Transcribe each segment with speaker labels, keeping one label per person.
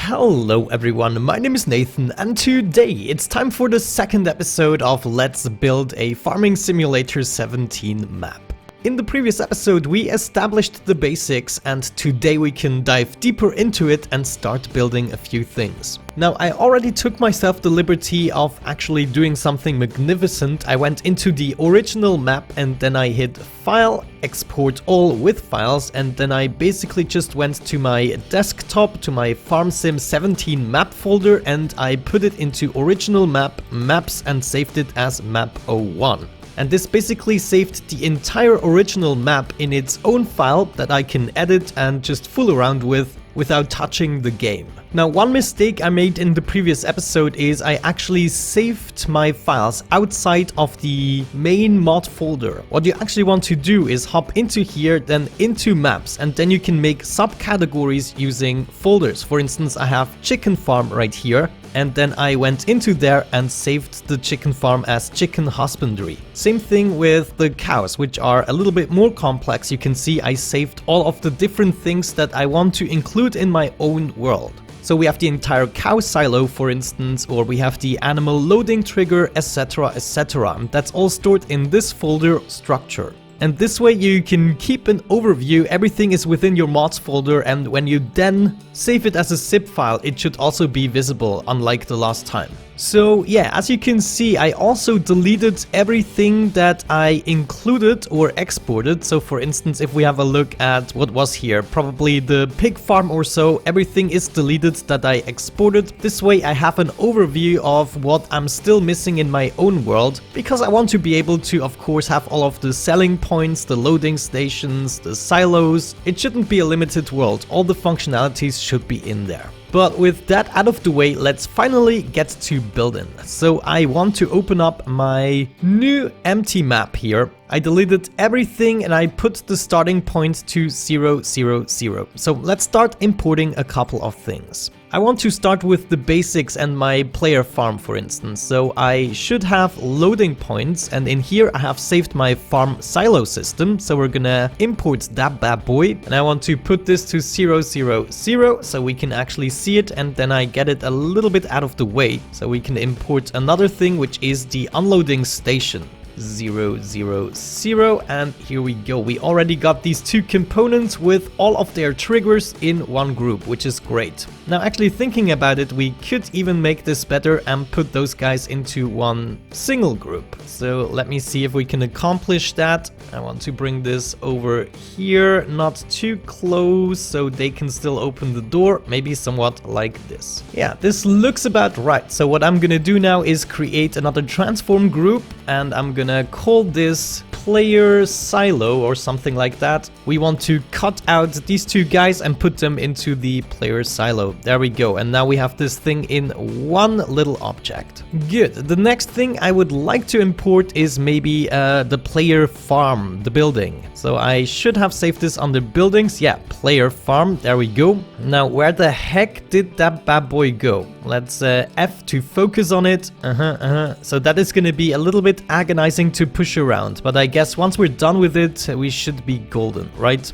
Speaker 1: Hello everyone, my name is Nathan and today it's time for the second episode of Let's Build a Farming Simulator 17 map. In the previous episode we established the basics and today we can dive deeper into it and start building a few things. Now I already took myself the liberty of actually doing something magnificent. I went into the original map and then I hit File, Export All with Files, and then I basically just went to my desktop, to my FS17 map folder, and I put it into original map, maps, and saved it as map 01. And this basically saved the entire original map in its own file that I can edit and just fool around with without touching the game. Now, one mistake I made in the previous episode is I actually saved my files outside of the main mod folder. What you actually want to do is hop into here, then into maps, and then you can make subcategories using folders. For instance, I have chicken farm right here, and then I went into there and saved the chicken farm as chicken husbandry. Same thing with the cows, which are a little bit more complex. You can see I saved all of the different things that I want to include in my own world. So we have the entire cow silo, for instance, or we have the animal loading trigger, etc, etc. That's all stored in this folder structure. And this way you can keep an overview, everything is within your mods folder, and when you then save it as a zip file, it should also be visible, unlike the last time. So yeah, as you can see, I also deleted everything that I included or exported. So for instance, if we have a look at what was here, probably the pig farm or so, everything is deleted that I exported. This way I have an overview of what I'm still missing in my own world, because I want to be able to, of course, have all of the selling points, the loading stations, the silos. It shouldn't be a limited world. All the functionalities should be in there. But with that out of the way, let's finally get to building. So I want to open up my new empty map here. I deleted everything and I put the starting point to 0, 0, 0. So let's start importing a couple of things. I want to start with the basics and my player farm, for instance. So I should have loading points, and in here I have saved my farm silo system. So we're gonna import that bad boy, and I want to put this to 0, 0, 0 so we can actually see it, and then I get it a little bit out of the way so we can import another thing, which is the unloading station. 0, 0, 0, and here we go. We already got these two components with all of their triggers in one group, which is great. Now, actually thinking about it, we could even make this better and put those guys into one single group. So let me see if we can accomplish that. I want to bring this over here, not too close, so they can still open the door, maybe somewhat like this. Yeah, this looks about right. So what I'm gonna do now is create another transform group, and I'm gonna call this player silo or something like that. We want to cut out these two guys and put them into the player silo. There we go. And now we have this thing in one little object. Good. The next thing I would like to import is maybe the player farm, the building. So I should have saved this under buildings. Yeah, player farm. There we go. Now, where the heck did that bad boy go? Let's F to focus on it. So that is going to be a little bit agonizing to push around, but I guess once we're done with it, we should be golden, right?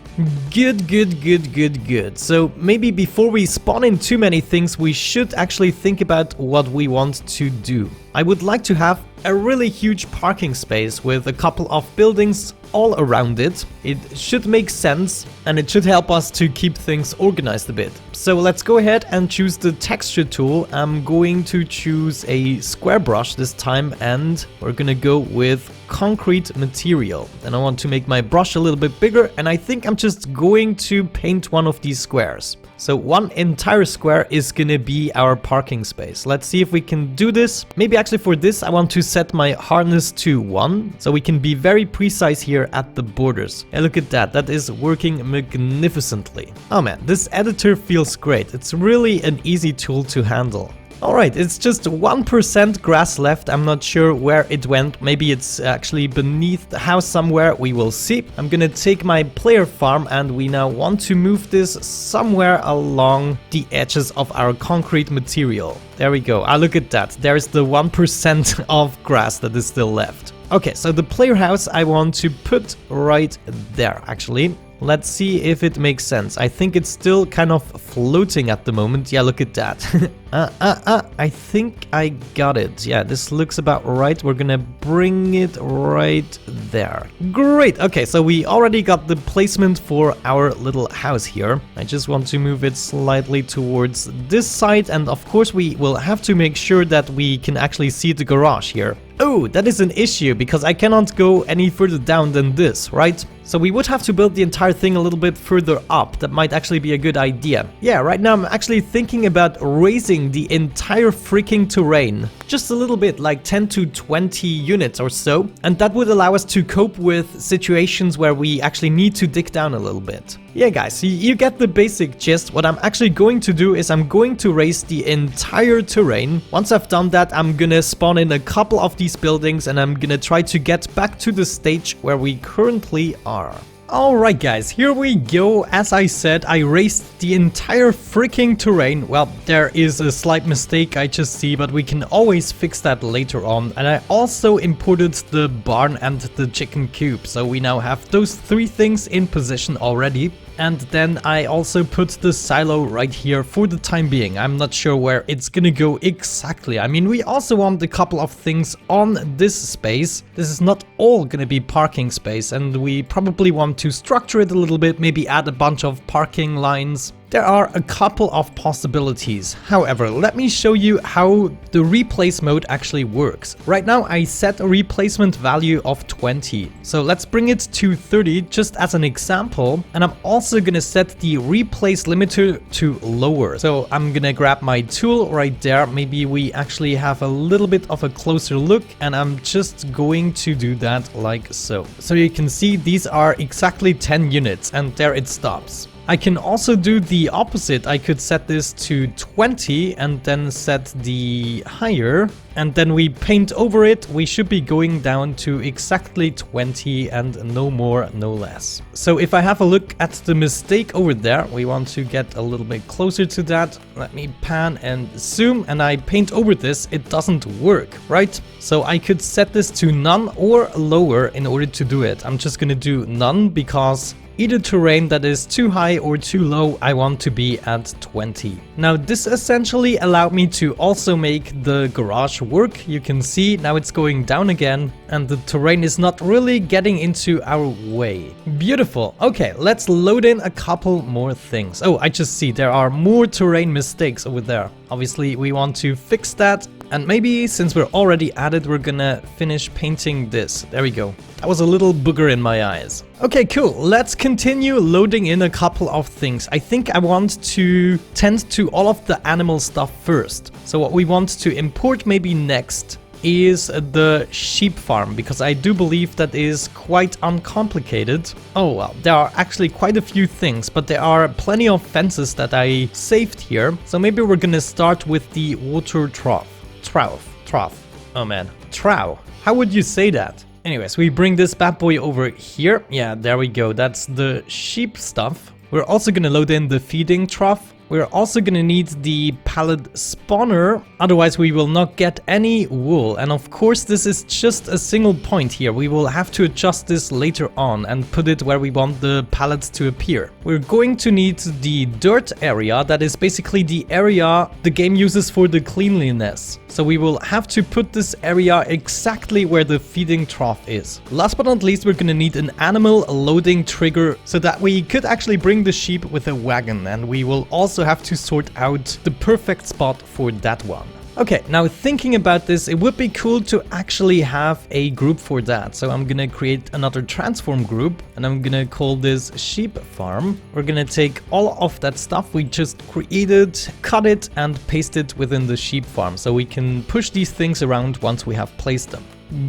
Speaker 1: Good, good, good, good, good. So maybe before we spawn in too many things, we should actually think about what we want to do. I would like to have a really huge parking space with a couple of buildings all around it. It should make sense and it should help us to keep things organized a bit. So let's go ahead and choose the texture tool. I'm going to choose a square brush this time, and we're gonna go with concrete material. And I want to make my brush a little bit bigger, and I think I'm just going to paint one of these squares. So one entire square is gonna be our parking space. Let's see if we can do this. Maybe actually for this, I want to set my hardness to 1, so we can be very precise here at the borders. And look at that, that is working magnificently. Oh man, this editor feels great. It's really an easy tool to handle. Alright, it's just 1% grass left. I'm not sure where it went. Maybe it's actually beneath the house somewhere. We will see. I'm gonna take my player farm and we now want to move this somewhere along the edges of our concrete material. There we go. Ah, look at that. There's the 1% of grass that is still left. Okay, so the player house I want to put right there, actually. Let's see if it makes sense. I think it's still kind of floating at the moment. Yeah, look at that. I think I got it. Yeah, this looks about right. We're gonna bring it right there. Great. Okay, so we already got the placement for our little house here. I just want to move it slightly towards this side, and of course we will have to make sure that we can actually see the garage here. Oh, that is an issue because I cannot go any further down than this, right? So we would have to build the entire thing a little bit further up. That might actually be a good idea. Yeah, right now I'm actually thinking about raising the entire freaking terrain. Just a little bit, like 10 to 20 units or so. And that would allow us to cope with situations where we actually need to dig down a little bit. Yeah guys, you get the basic gist. What I'm actually going to do is I'm going to raise the entire terrain. Once I've done that, I'm gonna spawn in a couple of these buildings and I'm gonna try to get back to the stage where we currently are. Alright guys, here we go. As I said, I raised the entire freaking terrain. Well, there is a slight mistake I just see, but we can always fix that later on. And I also imported the barn and the chicken coop, so we now have those three things in position already. And then I also put the silo right here for the time being. I'm not sure where it's gonna go exactly. I mean, we also want a couple of things on this space. This is not all gonna be parking space, and we probably want to structure it a little bit, maybe add a bunch of parking lines. There are a couple of possibilities. However, let me show you how the replace mode actually works. Right now I set a replacement value of 20. So let's bring it to 30 just as an example. And I'm also gonna set the replace limiter to lower. So I'm gonna grab my tool right there. Maybe we actually have a little bit of a closer look, and I'm just going to do that like so. So you can see these are exactly 10 units and there it stops. I can also do the opposite. I could set this to 20 and then set the higher, and then we paint over it. We should be going down to exactly 20 and no more, no less. So if I have a look at the mistake over there, we want to get a little bit closer to that. Let me pan and zoom, and I paint over this. It doesn't work, right? So I could set this to none or lower in order to do it. I'm just gonna do none because either terrain that is too high or too low, I want to be at 20. Now this essentially allowed me to also make the garage work. You can see now it's going down again and the terrain is not really getting into our way. Beautiful. Okay, let's load in a couple more things. Oh, I just see there are more terrain mistakes over there. Obviously we want to fix that. And maybe since we're already at it, we're gonna finish painting this. There we go. That was a little booger in my eyes. Okay, cool. Let's continue loading in a couple of things. I think I want to tend to all of the animal stuff first. So what we want to import maybe next is the sheep farm, because I do believe that is quite uncomplicated. Oh well, there are actually quite a few things, but there are plenty of fences that I saved here. So maybe we're gonna start with the water trough. Trough. Oh man, Trough. How would you say that? Anyways, we bring this bad boy over here. Yeah, there we go. That's the sheep stuff. We're also gonna load in the feeding trough. We're also gonna need the pallet spawner, otherwise we will not get any wool. And of course this is just a single point here. We will have to adjust this later on and put it where we want the pallets to appear. We're going to need the dirt area, that is basically the area the game uses for the cleanliness. So we will have to put this area exactly where the feeding trough is. Last but not least, we're gonna need an animal loading trigger so that we could actually bring the sheep with a wagon, and we will also have to sort out the perfect spot for that one. Okay, now thinking about this, it would be cool to actually have a group for that. So I'm gonna create another transform group and I'm gonna call this sheep farm. We're gonna take all of that stuff we just created, cut it and paste it within the sheep farm so we can push these things around once we have placed them.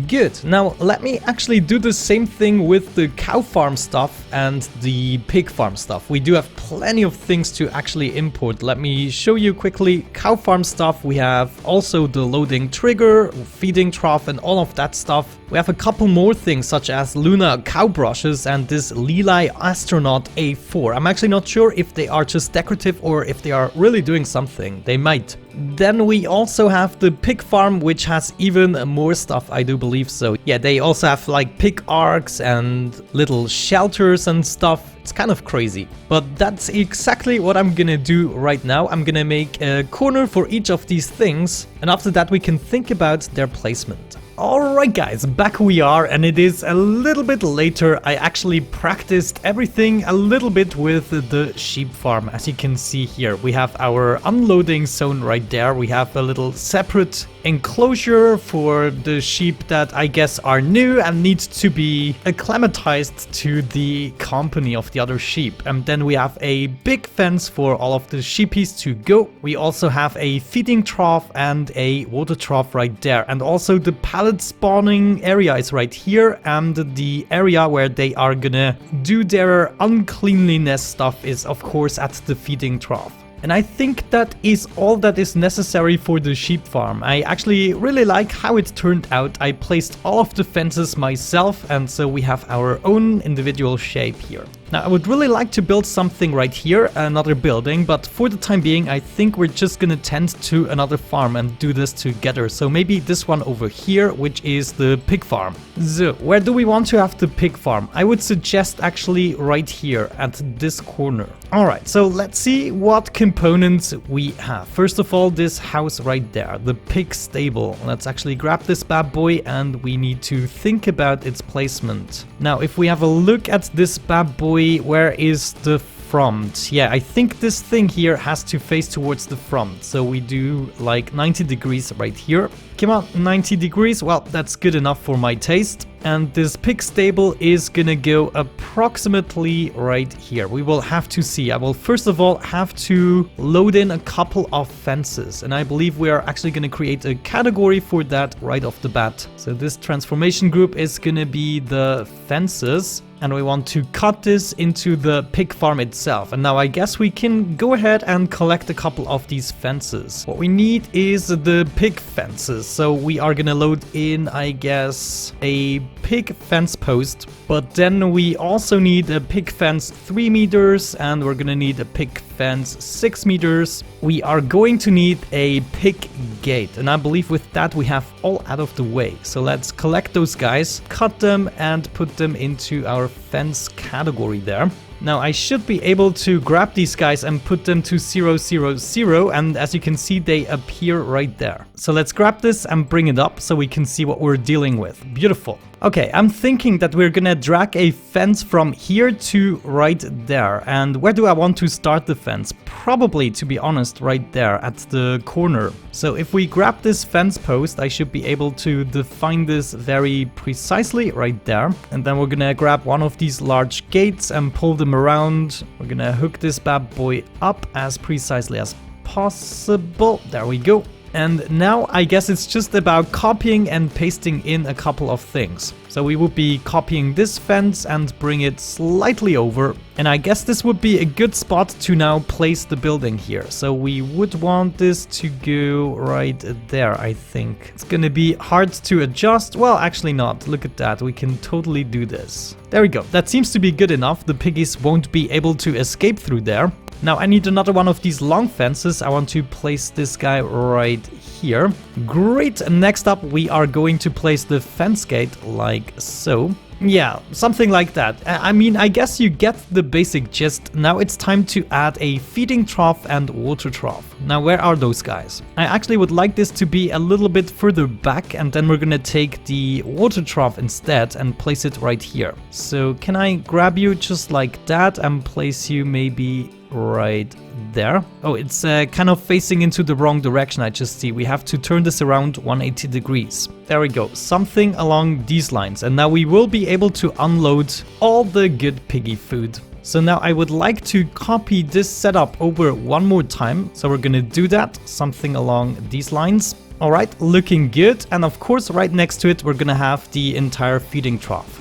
Speaker 1: Good. Now let me actually do the same thing with the cow farm stuff and the pig farm stuff. We do have plenty of things to actually import. Let me show you quickly. Cow farm stuff, we have also the loading trigger, feeding trough and all of that stuff. We have a couple more things such as Luna cow brushes and this Leli astronaut A4. I'm actually not sure if they are just decorative or if they are really doing something. They might. Then we also have the pig farm, which has even more stuff, I do believe so. Yeah, they also have like pig arcs and little shelters and stuff. It's kind of crazy, but that's exactly what I'm gonna do right now. I'm gonna make a corner for each of these things, and after that we can think about their placement. Alright guys, back we are, and it is a little bit later. I actually practiced everything a little bit with the sheep farm. As you can see here, we have our unloading zone right there. We have a little separate enclosure for the sheep that I guess are new and need to be acclimatized to the company of the other sheep. And then we have a big fence for all of the sheepies to go. We also have a feeding trough and a water trough right there, and also the pallet spawning area is right here, and the area where they are gonna do their uncleanliness stuff is of course at the feeding trough. And I think that is all that is necessary for the sheep farm. I actually really like how it turned out. I placed all of the fences myself, and so we have our own individual shape here. Now, I would really like to build something right here, another building, but for the time being, I think we're just gonna tend to another farm and do this together. So maybe this one over here, which is the pig farm. So, where do we want to have the pig farm? I would suggest actually right here at this corner. Alright, so let's see what components we have. First of all, this house right there, the pig stable. Let's actually grab this bad boy, and we need to think about its placement. Now, if we have a look at this bad boy, where is the front? Yeah, I think this thing here has to face towards the front. So we do like 90 degrees right here. Come on, 90 degrees. Well, that's good enough for my taste. And this pig stable is gonna go approximately right here. We will have to see. I will first of all have to load in a couple of fences. And I believe we are actually gonna create a category for that right off the bat. So this transformation group is gonna be the fences. And we want to cut this into the pig farm itself. And now I guess we can go ahead and collect a couple of these fences. What we need is the pig fences. So we are gonna load in, I guess, a pig fence post. But then we also need a pig fence 3 meters, and we're gonna need a pig fence 6 meters. We are going to need a pig gate, and I believe with that we have all out of the way. So let's collect those guys, cut them, and put them into our fence category there. Now I should be able to grab these guys and put them to 0, 0, 0, and as you can see, they appear right there. So let's grab this and bring it up so we can see what we're dealing with. Beautiful. Okay, I'm thinking that we're gonna drag a fence from here to right there. And where do I want to start the fence? Probably, to be honest, right there at the corner. So if we grab this fence post, I should be able to define this very precisely right there. And then we're gonna grab one of these large gates and pull them around. We're gonna hook this bad boy up as precisely as possible. There we go. And now I guess it's just about copying and pasting in a couple of things. So we would be copying this fence and bring it slightly over. And I guess this would be a good spot to now place the building here. So we would want this to go right there, I think. It's gonna be hard to adjust. Well, actually not. Look at that. We can totally do this. There we go. That seems to be good enough. The piggies won't be able to escape through there. Now I need another one of these long fences. I want to place this guy right here. Great. Next up, we are going to place the fence gate like so. Yeah, something like that. I mean, I guess you get the basic gist. Now it's time to add a feeding trough and water trough. Now, where are those guys? I actually would like this to be a little bit further back, and then we're gonna take the water trough instead and place it right here. So can I grab you just like that and place you maybe right there? Oh, it's kind of facing into the wrong direction. I just see we have to turn this around 180 degrees. There we go, something along these lines. And now we will be able to unload all the good piggy food. So now I would like to copy this setup over one more time. So we're gonna do that, something along these lines. All right, looking good. And of course, right next to it, we're gonna have the entire feeding trough.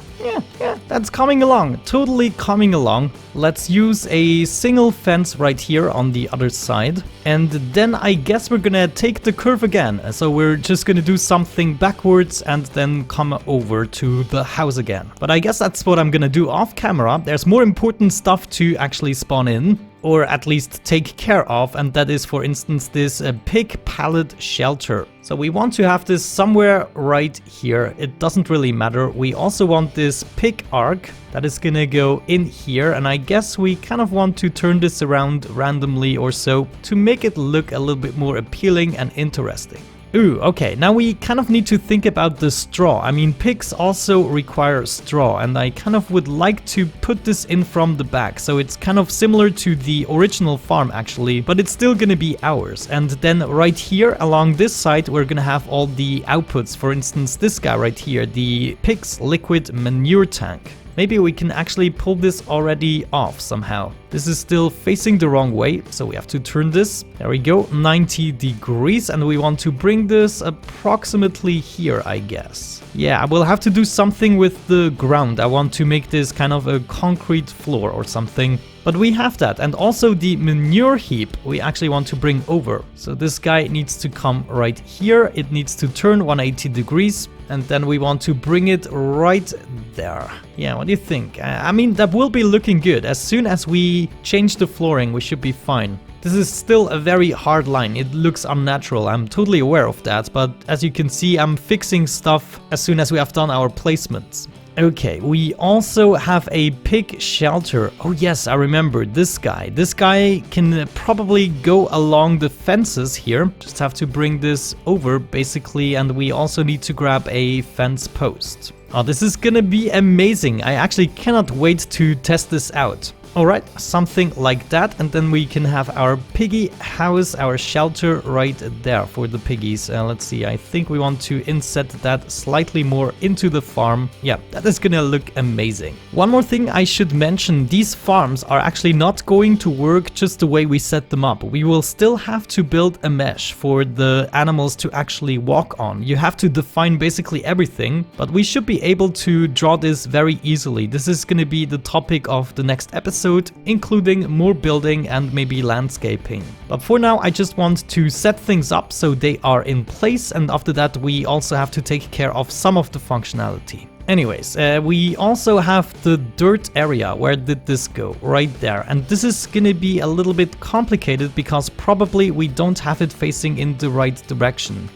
Speaker 1: Yeah, that's coming along, totally coming along. Let's use a single fence right here on the other side. And then I guess we're gonna take the curve again. So we're just gonna do something backwards and then come over to the house again. But I guess that's what I'm gonna do off camera. There's more important stuff to actually spawn in. or at least take care of, and that is, for instance, this pig pallet shelter. So we want to have this somewhere right here. It doesn't really matter. We also want this pig arc that is gonna go in here, and I guess we kind of want to turn this around randomly or so to make it look a little bit more appealing and interesting. Ooh, okay, now we kind of need to think about the straw. I mean, pigs also require straw, and I kind of would like to put this in from the back, so it's kind of similar to the original farm actually, but it's still gonna be ours. And then right here along this side, we're gonna have all the outputs. For instance, this guy right here, the pig's liquid manure tank. Maybe we can actually pull this already off somehow. This is still facing the wrong way, so we have to turn this. There we go, 90 degrees, and we want to bring this approximately here, I guess. Yeah, we'll have to do something with the ground. I want to make this kind of a concrete floor or something. But we have that, and also the manure heap we actually want to bring over. So this guy needs to come right here. It needs to turn 180 degrees. And then we want to bring it right there. Yeah, what do you think? I mean, that will be looking good. As soon as we change the flooring, we should be fine. This is still a very hard line. It looks unnatural. I'm totally aware of that. But as you can see, I'm fixing stuff as soon as we have done our placements. Okay, we also have a pig shelter. Oh yes, I remember this guy. This guy can probably go along the fences here. Just have to bring this over basically, and we also need to grab a fence post. Oh, this is gonna be amazing. I actually cannot wait to test this out. Alright, something like that, and then we can have our piggy house, our shelter right there for the piggies. Let's see, I think we want to inset that slightly more into the farm. Yeah, that is gonna look amazing. One more thing I should mention, these farms are actually not going to work just the way we set them up. We will still have to build a mesh for the animals to actually walk on. You have to define basically everything, but we should be able to draw this very easily. This is gonna be the topic of the next episode, including more building and maybe landscaping. But for now, I just want to set things up so they are in place, and after that we also have to take care of some of the functionality. Anyways, we also have the dirt area. Where did this go? Right there. And this is gonna be a little bit complicated because probably we don't have it facing in the right direction.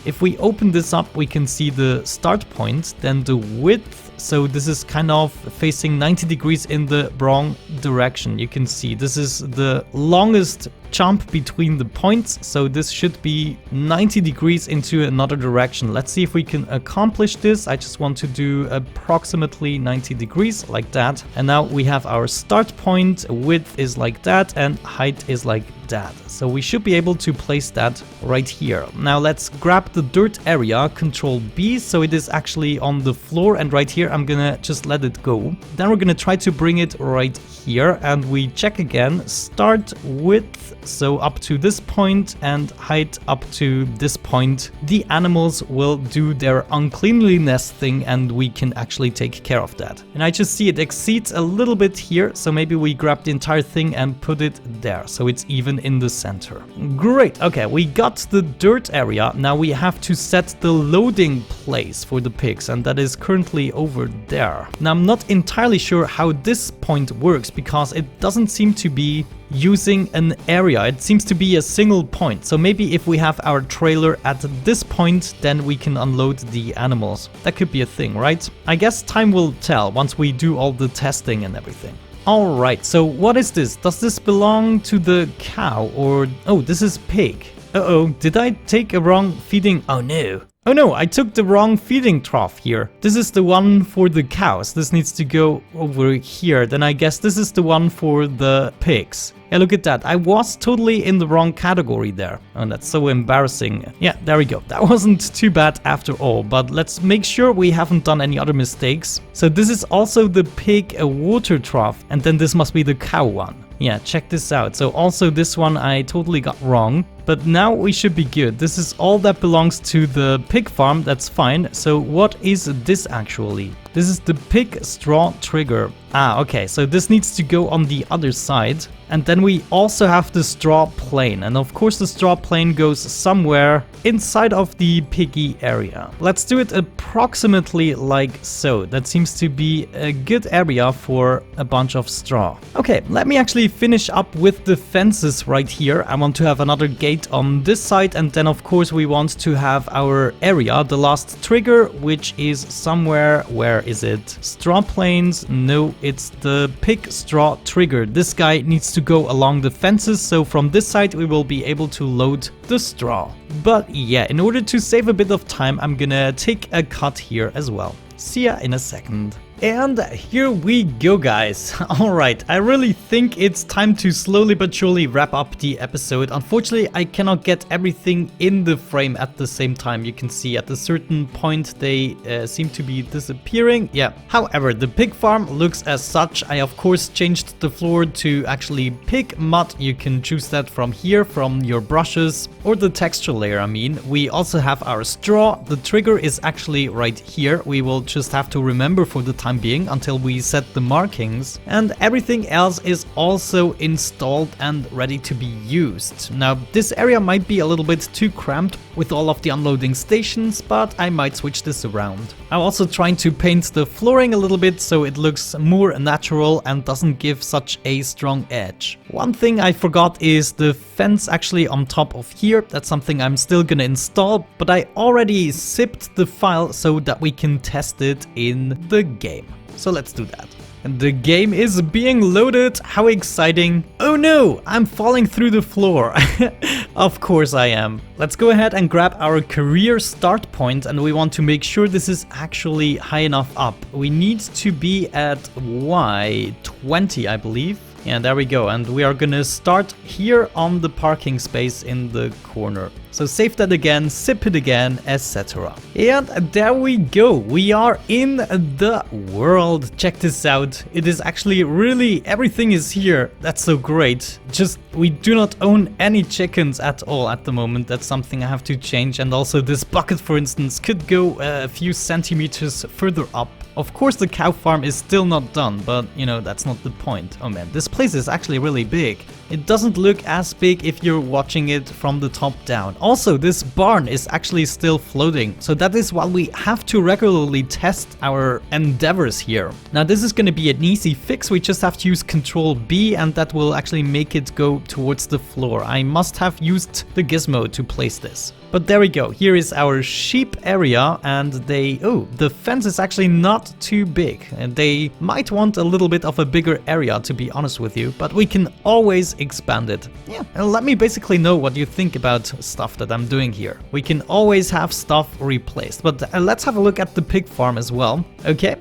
Speaker 1: If we open this up, we can see the start point, then the width. So this is kind of facing 90 degrees in the wrong direction. You can see this is the longest jump between the points, so this should be 90 degrees into another direction. Let's see if we can accomplish this. I just want to do approximately 90 degrees like that. And now we have our start point, width is like that, and height is like that. So we should be able to place that right here. Now let's grab the dirt area, Control B, so it is actually on the floor, and right here I'm gonna just let it go. Then we're gonna try to bring it right here, and we check again, start width, so up to this point, and height up to this point. The animals will do their uncleanliness thing, and we can actually take care of that. And I just see it exceeds a little bit here, so maybe we grab the entire thing and put it there, so it's even in the center. Great, okay, we got the dirt area. Now we have to set the loading place for the pigs, and that is currently over there. Now I'm not entirely sure how this point works because it doesn't seem to be using an area. It seems to be a single point. So maybe if we have our trailer at this point, then we can unload the animals. That could be a thing, right? I guess time will tell once we do all the testing and everything. Alright, so what is this? Does this belong to the cow or... Oh, this is pig. Uh-oh, did I take a wrong feeding? Oh no. Oh no, I took the wrong feeding trough here. This is the one for the cows. This needs to go over here. Then I guess this is the one for the pigs. Yeah, look at that. I was totally in the wrong category there. Oh, that's so embarrassing. Yeah, there we go. That wasn't too bad after all, but let's make sure we haven't done any other mistakes. So this is also the pig water trough, and then this must be the cow one. Yeah, check this out. So also this one I totally got wrong. But now we should be good. This is all that belongs to the pig farm. That's fine. So what is this actually? This is the pig straw trigger. Ah, okay. So this needs to go on the other side. And then we also have the straw plane. And of course the straw plane goes somewhere inside of the piggy area. Let's do it approximately like so. That seems to be a good area for a bunch of straw. Okay, let me actually finish up with the fences right here. I want to have another gate on this side. And then of course we want to have our area, the last trigger, which is somewhere, where is it? Straw planes? No, it's the pig straw trigger. This guy needs to go along the fences, so from this side we will be able to load the straw. But yeah, in order to save a bit of time, I'm gonna take a cut here as well. See ya in a second. And here we go, guys. Alright, I really think it's time to slowly but surely wrap up the episode. Unfortunately, I cannot get everything in the frame at the same time. You can see at a certain point they seem to be disappearing. Yeah. However, the pig farm looks as such. I of course changed the floor to actually pig mud. You can choose that from here, from your brushes, or the texture layer, I mean. We also have our straw. The trigger is actually right here. We will just have to remember for the time being until we set the markings, and everything else is also installed and ready to be used. Now this area might be a little bit too cramped with all of the unloading stations, but I might switch this around. I'm also trying to paint the flooring a little bit so it looks more natural and doesn't give such a strong edge. One thing I forgot is the fence actually on top of here. That's something I'm still gonna install, but I already zipped the file so that we can test it in the game. So let's do that. And the game is being loaded. How exciting. Oh no, I'm falling through the floor. Of course I am. Let's go ahead and grab our career start point, and we want to make sure this is actually high enough up. We need to be at Y20, I believe. Yeah, there we go. And we are gonna start here on the parking space in the corner. So save that again, zip it again, etc. And there we go. We are in the world. Check this out. It is actually really, everything is here. That's so great. Just, we do not own any chickens at all at the moment. That's something I have to change. And also this bucket, for instance, could go a few centimeters further up. Of course the cow farm is still not done, but you know, that's not the point. Oh man, this place is actually really big. It doesn't look as big if you're watching it from the top down. Also, this barn is actually still floating, so that is why we have to regularly test our endeavors here. Now this is going to be an easy fix. We just have to use Control B, and that will actually make it go towards the floor. I must have used the gizmo to place this. But there we go. Here is our sheep area, and the fence is actually not too big. And they might want a little bit of a bigger area, to be honest with you, but we can always expand it. Yeah, and let me basically know what you think about stuff that I'm doing here. We can always have stuff replaced, but let's have a look at the pig farm as well. Okay,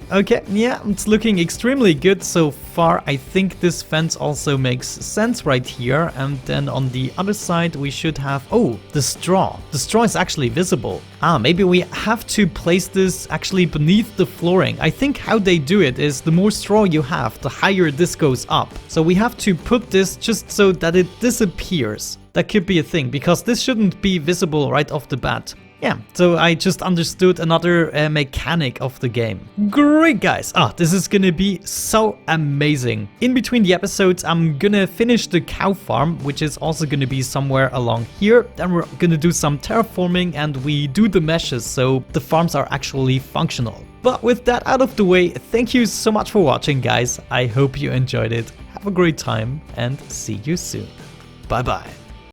Speaker 1: yeah, it's looking extremely good so far. I think this fence also makes sense right here, and then on the other side we should have, the straw. The straw is actually visible. Maybe we have to place this actually beneath the flooring. I think how they do it is the more straw you have, the higher this goes up. So we have to put this just so that it disappears. That could be a thing, because this shouldn't be visible right off the bat. Yeah, so I just understood another mechanic of the game. Great, guys. This is gonna be so amazing. In between the episodes, I'm gonna finish the cow farm, which is also gonna be somewhere along here. Then we're gonna do some terraforming, and we do the meshes, so the farms are actually functional. But with that out of the way, thank you so much for watching, guys. I hope you enjoyed it. Have a great time, and see you soon. Bye-bye.